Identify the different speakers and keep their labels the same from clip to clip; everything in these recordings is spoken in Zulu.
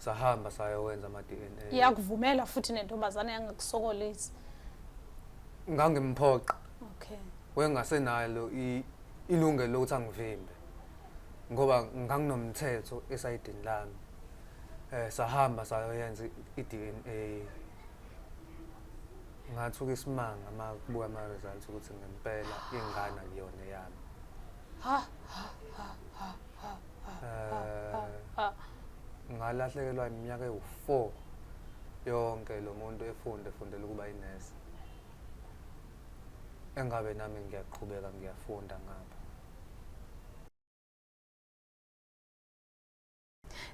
Speaker 1: sahamba sayowenza ama-DNA.
Speaker 2: Iyakuvumela futhi nentombazane yangakusokolisi.
Speaker 1: Ngangimphoqa.
Speaker 2: Okay.
Speaker 1: Wengasenalo ilungelo lokuthi angivimbe. Ngoba nganginomthetho esayidini lami. Sahamba sayoyenza i-DNA. Ngathuka isimanga makubuka ama-results ukuthi ngempela ingane akuyona yami. Ngalahlekelwa iminyaka ewu4 yonke lo muntu efundela ukuba inesi. Engabe nami ngiyaqhubeka ngiyafunda ngapha.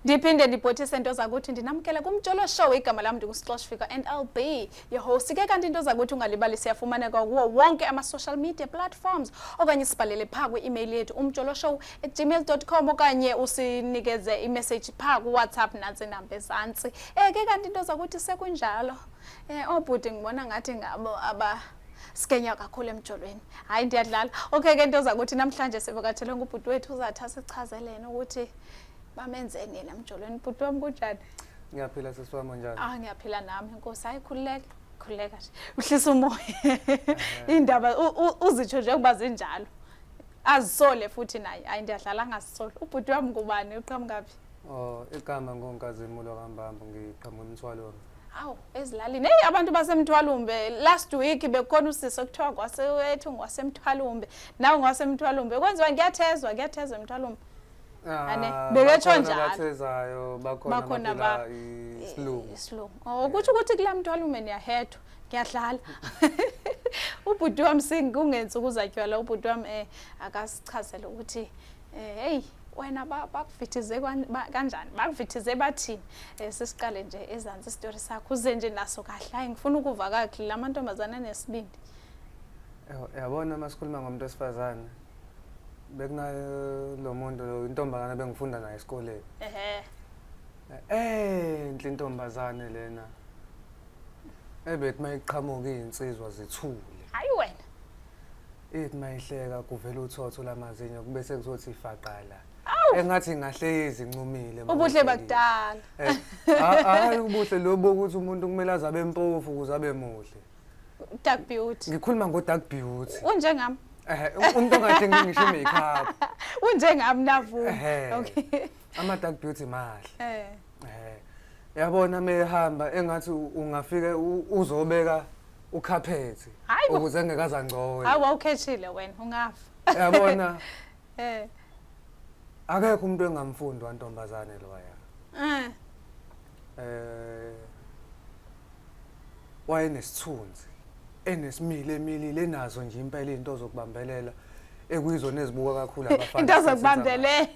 Speaker 2: Ndiphinde ndibhothise into zakuthi ndinamkele kumtsholo show igama lami ndinguSixoxe Fika and I'll be your host. Ke kanti into zakuthi ungalibali siyafumaneka kuwo wonke ama-social media platforms okanye sibhalele phaa kwi-email yethu umtsholoshou@gmail.com okanye usinikeze imessage phaa ku-WhatsApp nansi namba ezantsi. Ke kanti into zakuthi sekunjalo obhuti ngibona ngathi ngabo skenya kakhulu emjolweni. Hayi ndiyadlala. Okay ke into zakuthi namhlanje sivakathelwe ngubhuti wethu uzathi asichazelene ukuthi bamenzeni yena emjolweni. Bhuti wami kunjani?
Speaker 1: Ngiyaphila sisi wami njani?
Speaker 2: Ngiyaphila nami Nkosi. Hayi khululeka nje. Uhlisa umoya. Indaba uzitsho nje kuba zinjalo. Azisole futhi naye. Hayi ndiyadlala ngasisole. Ubhuti wami ngubani? Uqhamukaphi?
Speaker 1: Igama ngoNkazimulo kaMbambo ngiqhamuka eMthwalombe.
Speaker 2: Awu ezilalini. Abantu baseMthwalombe last week bekhona usisi kuthiwa kwasewethu ngwaseMthwalombe. Nawe ngwaseMthwalombe. Kwenziwa ngiyathezwa eMthwalombe. Beketsho njalo.
Speaker 1: Abathezayo bakhona la isilungu.
Speaker 2: Kuthi ukuthi kula Mthwalombe niyahedwa. Ngiyadlala. Ubhuti wami singungenza ukuzatywala ubhuti wami akasichazela ukuthi wena bakuvithize kanjani? Bakuvithize bathini? Sisiqale nje ezantsi story sakho uze nje naso kahle. Hayi ngifuna ukuva kahle lamantombazana nesibindi.
Speaker 1: Yabona masikhuluma ngomuntu wesifazane. Bekunayo lo muntu lo intombazane bengifunda naye esikoleni. Inhle intombazane lena. Ebethi mayiqhamuka insizwa zithule.
Speaker 2: Hayi wena.
Speaker 1: Ethi mayihleka kuvela uthotho lamazinyo kube sekuzothi ifaqala. Engathi ngahlezi incumile.
Speaker 2: Ubuhle bakudala.
Speaker 1: Hayi ubuhle lobo ukuthi umuntu kumele azabe empofu ukuze abe muhle.
Speaker 2: Dark beauty.
Speaker 1: Ngikhuluma ngo-dark beauty.
Speaker 2: Unjengami.
Speaker 1: Umuntu ongadingi ngisho i-makeup.
Speaker 2: Unjengami navu. Okay.
Speaker 1: Ama-dark beauty mahle. Yabona mehamba engathi ungafike uzobeka ukhaphethi ukuze engekaze angcoye.
Speaker 2: Hayi wawukhethile wena ungafa.
Speaker 1: Yabona. Akekho umuntu engamfundi wantombazane loya. Wayenesithunzi enesimile emilile nazo nje impela into zokubambelela ekuyizona ezibuka kakhulu abafana.
Speaker 2: Into zokubambelela.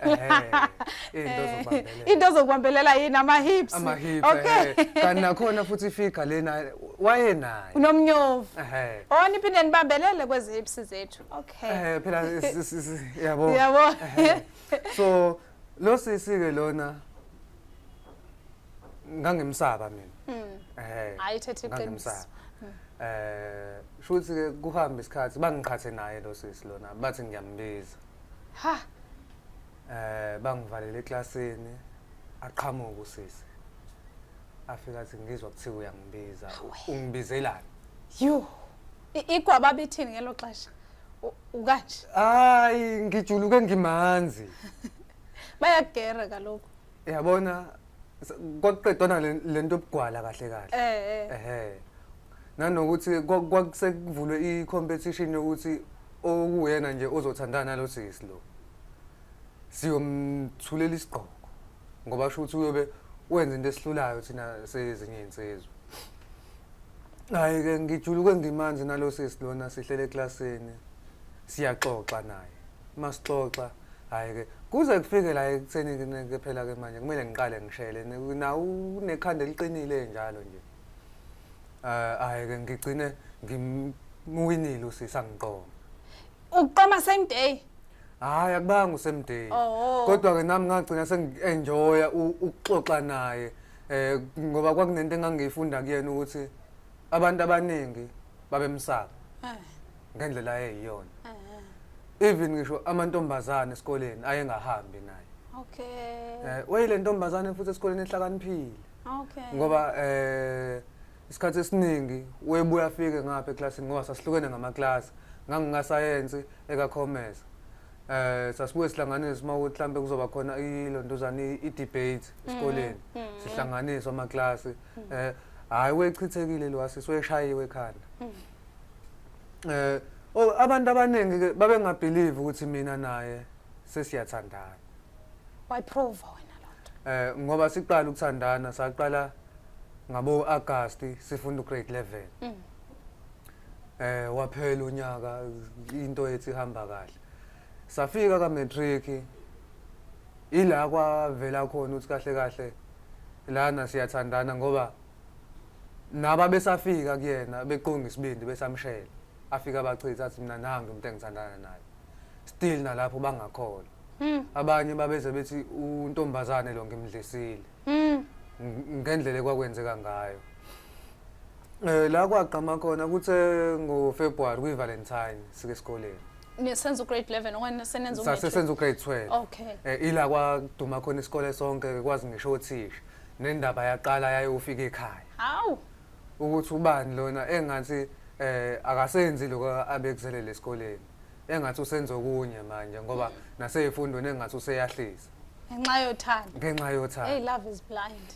Speaker 2: Into zokubambelela yini ama-hips.
Speaker 1: Okay. Kanti nakhona futhi ifika lena wayenayo.
Speaker 2: Unomnyovu. Niphinde nibambelele kwezi hips zethu. Okay.
Speaker 1: Phela yabo. So lo sisi-ke lona ngangimsaba mina.
Speaker 2: Hayi thethe iqiniso.
Speaker 1: Shuthi ke kuhamba isikhathi bangiqhathe naye lo sisi lona bathi ngiyambiza. Bangivalela eklasini aqhamuka usisi. Afika athi ngizwa kuthiwa uyangibiza. Ungibizelani?
Speaker 2: Igwaba bithini ngelo xesha? Ukanje.
Speaker 1: Hayi ngijuluke ngimanzi.
Speaker 2: Bayagera kaloku.
Speaker 1: Yabona kwakuqedwana lento obugwala kahle kahle. Nanokuthi kwakusekuvulwe i-competition yokuthi okuyena nje ozothandana lo sisi lo. Siyomthulela isigqoko ngoba sho ukuthi uyobe wenza into esihlulayo thina sezinye insizwe. Hayi ke ngijuluke ngimanzi nalo sisi lona sihlele eklasini siyaxoxa naye. Masixoxa hayi ke kuze kufike la ekutheni ke phela ke manje kumele ngiqale ngishele na unekhanda eliqinile njalo nje. Hayi ke ngigcine ngimwinile usisi angiqoma.
Speaker 2: Uqoma same day.
Speaker 1: Hayi akubanga usame day. Kodwa ke nami ngagcina sengi-enjoya ukuxoxa naye ngoba kwakunento engangiyifunda kuyena ukuthi abantu abaningi babemsaba. Ngendlela eyiyona. Even ngisho amantombazane esikoleni ayengahambi naye.
Speaker 2: Okay.
Speaker 1: Wayile ntombazane futhi esikoleni ehlakaniphile.
Speaker 2: Okay.
Speaker 1: Ngoba isikhathi esiningi webuya afike ngapha eklasini ngoba sasihlukene ngamaklasi ngangingasayensi eka-commerce. Sasibuye sihlanganise mawukuthi mhlambe kuzoba khona ilontuzane i-debate esikoleni. Sihlanganiswa amaklasi. Hayi wechithekile lo wasisi weshayiwe ekhanda. Abantu abaningi ke babengabelieve ukuthi mina naye sesiyathandana.
Speaker 2: Wayiprova wena lonto.
Speaker 1: Ngoba siqala ukuthandana saqala ngabo August sifunda ugrade 11. Waphela unyaka into ethi ihamba kahle. Safika ka matric ila kwavela khona ukuthi kahle kahle lana siyathandana ngoba naba besafika kuyena beqonga isibindi besamshela afika abachitha athi mina nangi umuntu engithandana naye still nalapho bangakholwa abanye babeze bethi untombazane lo ngimdlisile ngendlela ekwakwenzeka ngayo la kwaqama khona kuthe ngoFebruary kwiValentine sike esikoleni
Speaker 2: Nisenza ugrade 11 okanye senenza umatric?
Speaker 1: Sasesenza ugrade 12.
Speaker 2: Okay.
Speaker 1: Ila kwaduma khona isikole sonke kwazi ngisho othisha nendaba yaqala yayofika ekhaya.
Speaker 2: Hawu.
Speaker 1: Ukuthi ubani lona engathi akasenzi lokho abekuzelele esikoleni. Engathi usenza okunye manje ngoba naseyifundweni engathi useyahlisa.
Speaker 2: Ngenxa yothando.
Speaker 1: Ngenxa yothando.
Speaker 2: Hey, love is blind.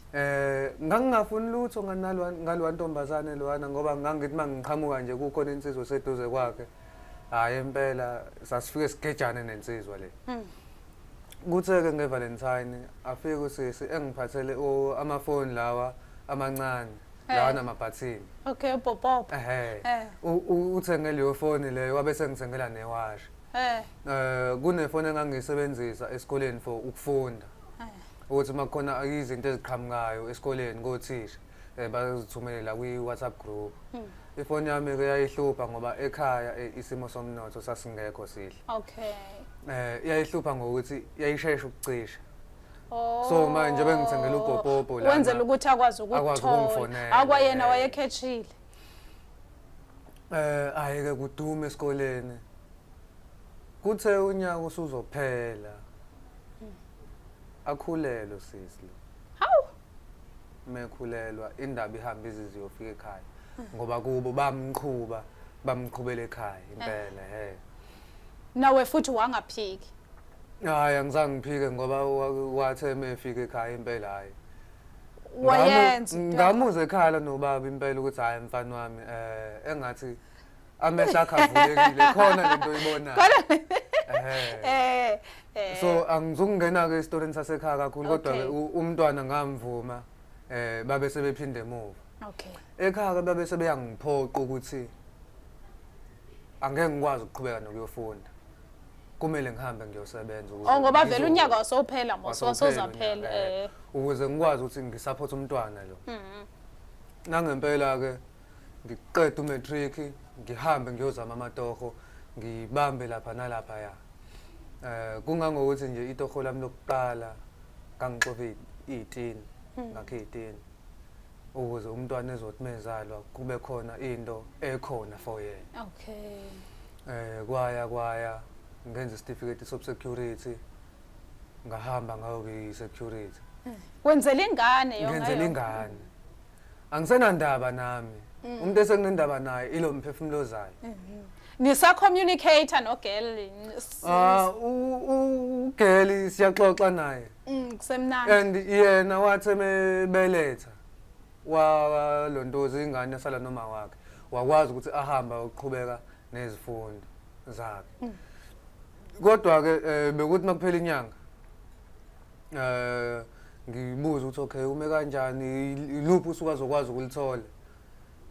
Speaker 1: Ngangingafuni lutho ngalwa ntombazane lwana ngoba ngangithi mangiqhamuka nje kukhona insizwe seduze kwakhe. Hayi impela sasifike sigejane nensizwa le. Kuthe-ke ngeValentine afike usisi engiphathele amafoni lawa amancane lawa namabhathini.
Speaker 2: Okay, popo.
Speaker 1: Uthenge leyo foni leyo wabe sengithengela newashi. Kunefoni engangiyisebenzisa esikoleni for ukufunda. Ukuthi makukhona izinto eziqhamukayo esikoleni ngothisha bazithumelela kwi-WhatsApp group. Ifoni yami ke yayihlupha ngoba ekhaya isimo somnotho sasingekho sihle.
Speaker 2: Okay.
Speaker 1: Yayihlupha ngokuthi yayishesha ukucisha.
Speaker 2: Oh.
Speaker 1: So manje bengithengela upopopo la.
Speaker 2: Wenzela ukuthi akwazi ukuthola. Akwayena wayekhethile.
Speaker 1: Ayike kudume esikoleni. Kuthe unyaka usuzophela. Akhulelo sisi lo.
Speaker 2: Hawu.
Speaker 1: Mekhulelwa indaba ihamba iziziyofika ekhaya. Ngoba kubo bamqhubela ekhaya impela
Speaker 2: Nawe futhi wangaphiki.
Speaker 1: Hayi angizange ngiphike ngoba wathi emefika ekhaya impela hayi.
Speaker 2: Wayenza.
Speaker 1: Ngamuze ekhaya nobaba impela ukuthi hayi mfana wami engathi amehla akhavulekile khona lento oyibonayo. So angizungena ke esitoreni sasekhaya kakhulu kodwa ke umntwana ngamvuma babe sebephinde emuva.
Speaker 2: Okay.
Speaker 1: Ekhaya ke babe sebeyangiphoqa ukuthi angeke ngikwazi ukuqhubeka nokuyofunda. Kumele ngihambe ngiyosebenza ukuze
Speaker 2: ngoba vele unyaka wasophela wasozaphela
Speaker 1: ukuze ngikwazi ukuthi ngisupport umntwana lo. Nangempela ke ngiqeda umatric ngihambe ngiyozama amatoho ngibambe lapha nalapha ya. Kungangokuthi nje itoho lami lokuqala ngangixove i18 ngakhe 18 ukuze umntwana ezothi mezalwa kube khona into ekhona for yena.
Speaker 2: Okay.
Speaker 1: Kwaya ngenza certificate of security ngahamba ngayo kwi-security.
Speaker 2: Wenzela ingane yona.
Speaker 1: Ngenzela ingane. Angisenandaba nami. Umuntu esenginendaba naye ilo mphefumulo zayo.
Speaker 2: Nisa communicator no girl.
Speaker 1: Ugirl siyaxoxa naye.
Speaker 2: Kusemnandi.
Speaker 1: And yena wathi ebeletha walontoza ingane yasala noma wakhe. Wakwazi ukuthi ahamba uqhubeka nezifundo zakhe. Kodwa ke bekuthi makuphela inyanga ngibuza ukuthi okay ume kanjani iluphi usuku azokwazi ukulithola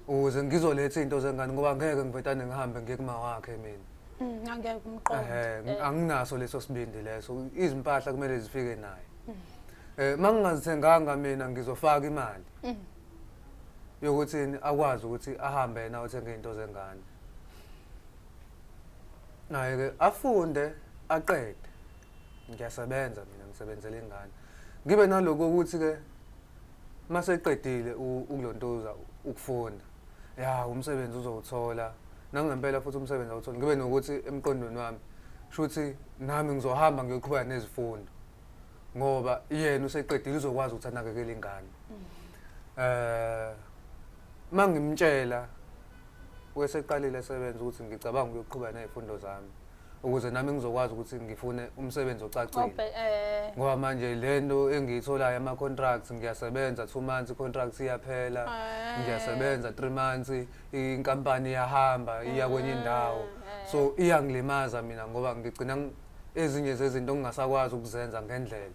Speaker 1: ukuze ngizoletha into zengane ngoba ngeke ngivetane ngihambe ngiye kuma wakhe mina.
Speaker 2: Angeke umqondo.
Speaker 1: Anginaso leso sibindi leso izimpahla kumele zifike naye. Mangingazithenganga mina ngizofaka imali. Yokuthi akwazi ukuthi ahambe yena uthenge into zengane. Naye ke afunde aqede. Ngiyasebenza mina ngisebenzela ingane. Ngibe naloko ukuthi ke mase eqedile ukulontoza ukufunda. Ya umsebenzi uzowuthola. Nangempela futhi umsebenzi awuthola. Ngibe nokuthi emqondweni wami shuthi nami ngizohamba ngiyoqhubeka nezifundo. ngoba yena useqedile uzokwazi ukuthi anakekele ingane. Mangimtshela weseqalile esebenza ukuthi ngicabanga ukuyoqhubeka nezifundo zami ukuze nami ngizokwazi ukuthi ngifune umsebenzi ocacile. Ngoba manje lento engiyitholayo ama contracts ngiyasebenza 2 months i-contract iyaphela, ngiyasebenza 3 months inkampani iyahamba iya kwenye indawo. So iyangilimaza mina ngoba ngigcina ezinye zezinto ngingasakwazi ukuzenza ngendlela.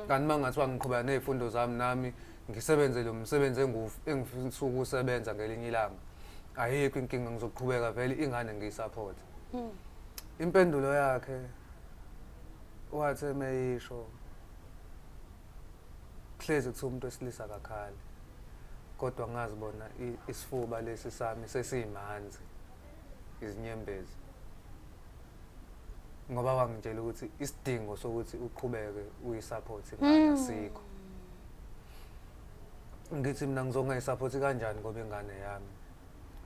Speaker 1: Kanti mangathiwa ngiqhubeka nezifundo zami nami ngisebenze lo msebenzi engifisa ukusebenza ngelinye ilanga. Ayikho inkinga ngizoqhubeka vele ingane ngiyisupport. Impendulo yakhe wathi meyisho hlezi kuthi umuntu wesilisa akakhali kodwa ngazibona isifuba lesi sami sesiyimanzi izinyembezi ngoba wangitshela ukuthi isidingo sokuthi uqhubeke uyisupport ingane asikho. Ngithi mina ngizongayisupport kanjani ngoba ingane yami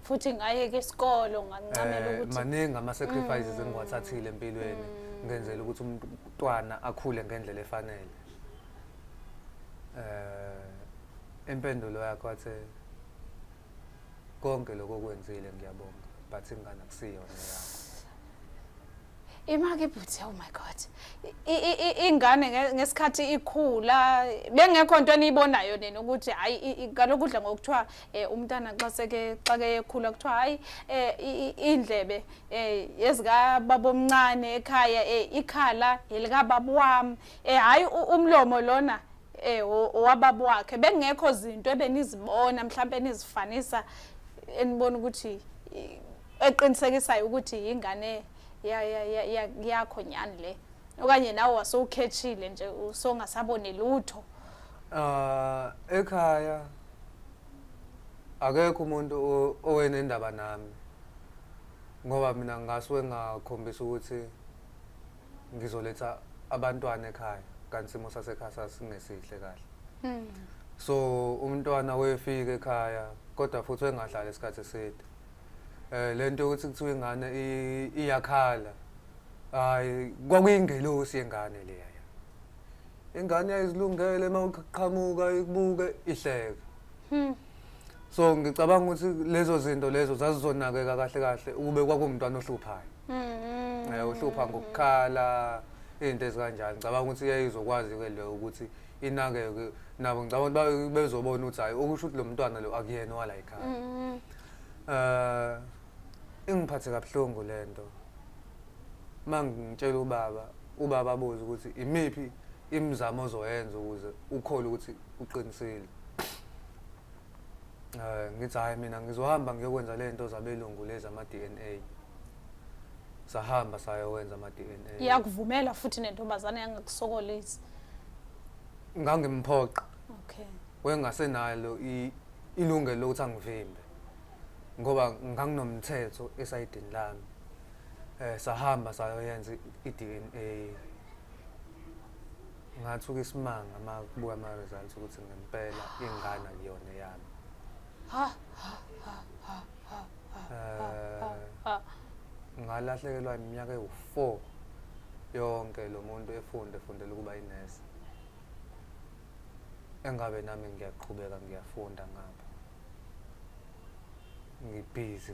Speaker 2: futhi ngayeke isikolo ngancamela ukuthi
Speaker 1: maningi ama sacrifices engiwathathile empilweni ngenzela ukuthi umntwana akhule ngendlela efanele. Impendulo yakhe wathi konke lokho kwenzile ngiyabonga but ingane akusiyona yakho.
Speaker 2: Imake buthi, oh my god. Ingane ngesikhathi ikhula bengekho into eniyibonayo nina ukuthi hayi kaloku udla ngokuthiwa umntana xa ke ekhula kuthiwa hayi indlebe yezika baba omncane ekhaya ikhala elika baba wami hayi umlomo lona owababa wakhe bengekho izinto ebenizibona mhlawumbe nizifanisa enibona ukuthi eqinisekisayo ukuthi ingane yakho nyani le okanye nawe wasowukhethile nje usongasabone lutho.
Speaker 1: Ekhaya akekho umuntu owenendaba nami ngoba mina ngasuke ngakhombisa ukuthi ngizoletha abantwana ekhaya kanti simo sasekhaya singesihle kahle. So umntwana wefika ekhaya kodwa futhi engahlala isikhathi eside. Lento ukuthi kuthiwa ingane iyakhala hayi kwakuyingelosi yengane leya. Ingane yayizilungele mawuqhamuka ibuke ihleka. So ngicabanga ukuthi lezo zinto lezo zazizonakeka kahle kahle ube kwakumntwana ohluphayo. Uhlupha ngokukhala into ezikanjalo. Ngicabanga ukuthi yayizokwazi ke leyo ukuthi inakeke nabo ngicabanga ukuthi bezobona ukuthi hayi okusho ukuthi lo mntwana lo akuyena wala ekhaya. Ingiphathe kabuhlungu lento mangitshela ubaba abuza ukuthi imiphi imizamo ozoyenza ukuze ukhole ukuthi uqinisile. Ngithi hayi mina ngizohamba ngiyokwenza lento zabelungu lezi ama DNA. Sahamba sayokwenza ama DNA.
Speaker 2: Iyakuvumela futhi nentombazane yangakusokolisi.
Speaker 1: Ngangimphoqa.
Speaker 2: Okay.
Speaker 1: Wengasenalo ilungelo lokuthi angivimbe. Ngoba nganginomthetho esayidini lami. Sahamba sayoyenza iDNA. Ngathuka isimanga makubuka ama results ukuthi ngempela ingane akuyona yami. Ngalahlekelwa iminyaka ewu4 yonke lo muntu efundela ukuba inesi. Engabe nami ngiyaqhubeka ngiyafunda ngapha. Ngibhizi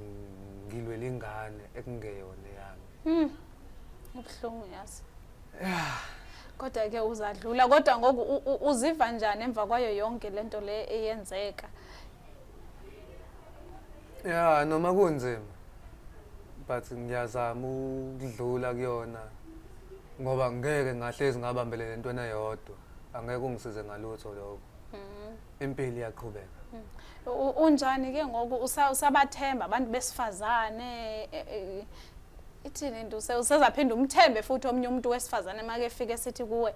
Speaker 1: ngilwela ingane ekungeyona yami.
Speaker 2: Ubhlungu yazi. Kodwa ke uzadlula kodwa ngoku uziva njani emva kwayo yonke lento le eyenzeka?
Speaker 1: Noma kunzima but ngiyazama ukudlula kuyona ngoba ngeke ngahlezi ngabambelele entweni eyodwa angeke ungisize ngalutho lokho. Impilo iyaqhubeka.
Speaker 2: Unjani ke ngoku usabathemba abantu besifazane ithini into usezaphinda umthembe futhi omnye umuntu wesifazane make efike sithi kuwe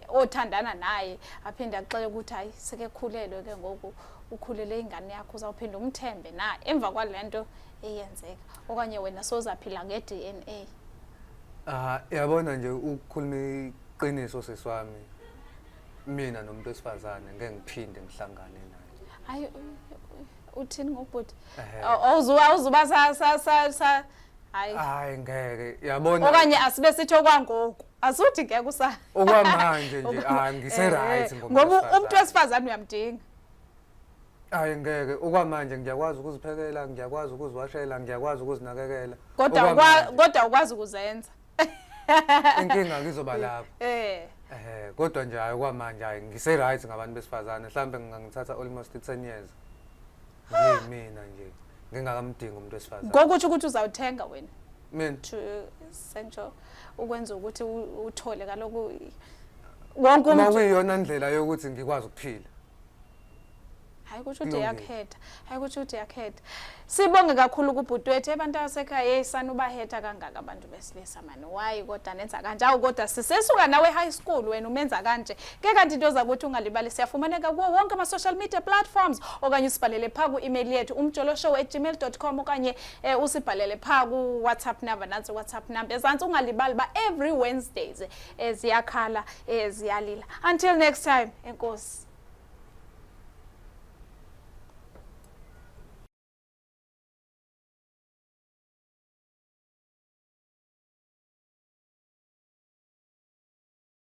Speaker 2: othandana naye aphinde axele ukuthi hayi sekekhulelwe ke ngoku ukhulele ingane yakho uzawuphinda umthembe na emva kwalento eyenzeka okanye wena sozaphila ngeDNA?
Speaker 1: Yabona nje ukukhuluma iqiniso seswami mina nomuntu wesifazane ngeke ngiphinde ngihlangane naye.
Speaker 2: Hayi uthini ngobhuti? Awuzuba sa hayi
Speaker 1: ngeke yabona
Speaker 2: okanye asibe sitho kwangoku. asuthi ngeke usa
Speaker 1: okwamanje nje ngise right
Speaker 2: ngoba umuntu wesifazane uyamdinga.
Speaker 1: Hayi ngeke okwamanje ngiyakwazi ukuziphekela, ngiyakwazi ukuziwashela, ngiyakwazi ukuzinakekela.
Speaker 2: Kodwa ukwazi ukuzenza.
Speaker 1: Inkinga ngizoba lapho. Kodwa nje hayi okwamanje hayi ngise right ngabantu besifazane, mhlambe ngingangithatha almost 10 years. Mina nje ngingakamdingi umuntu wesifazane.
Speaker 2: Ngokuthi ukuthi uzawuthenga wena.
Speaker 1: Mina
Speaker 2: To essential ukwenza ukuthi uthole kaloku wonke umuntu
Speaker 1: makuyiyona ndlela yokuthi ngikwazi ukuphila.
Speaker 2: Hayi kusho ukuthi yakhetha. Hayi kusho ukuthi yakhetha. Sibonge kakhulu kubhuti wethu abantu abasekhaya yeyisana ubahetha kangaka abantu besilisa mani. Why kodwa nenza kanje? Awu kodwa sisesuka nawe high school wena umenza kanje. Ke kanti into zakuthi ungalibali siyafumaneka kuwo wonke ama social media platforms okanye usibhalele pha ku email yethu umjoloshow@gmail.com okanye usibhalele pha ku WhatsApp number nansi WhatsApp number. Ezantsi ungalibali ba every Wednesdays ziyakhala ziyalila. Until next time enkosi.